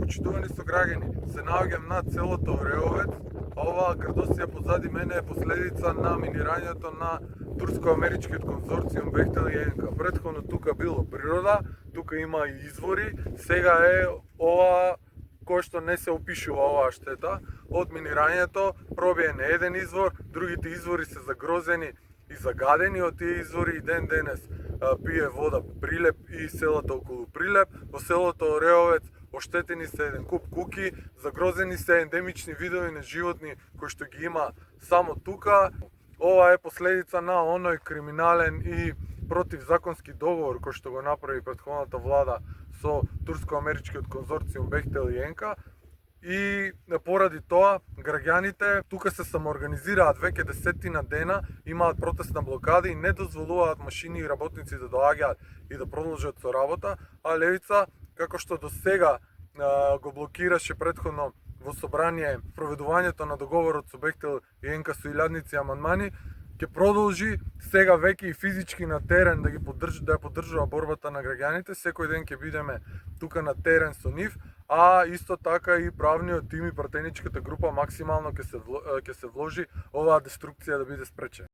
Почитувани со граѓани, се наоѓам на селото Ореовец, а оваа грдосија позади мене е последица на минирањето на турско-америчкиот конзорциум Бехтел и ЕНК. Претходно тука било природа, тука има и извори, сега е ова кој што не се опишува оваа штета. Од минирањето пробиен е еден извор, другите извори се загрозени и загадени од тие извори и ден денес пие вода Прилеп и селото околу Прилеп. Во селото Ореовец оштетени се еден куп куки, загрозени се ендемични видови на животни кои што ги има само тука. Ова е последица на оној криминален и противзаконски договор кој што го направи претходната влада со турско-америчкиот конзорциум Бехтел и ЕНК. И поради тоа, граѓаните тука се самоорганизираат веќе десетина дена, имаат протестна блокада и не дозволуваат машини и работници да доаѓаат и да продолжат со работа, а левица, како што до сега го блокираше претходно во собрание проведувањето на договорот со Бехтел и ЕНК со илјадници амандмани, ќе продолжи сега веќе и физички на терен да ја поддржува борбата на граѓаните. Секој ден ќе бидеме тука на терен со нив, а исто така и правниот тим и пратеничката група максимално ќе се вложи оваа деструкција да биде спречена.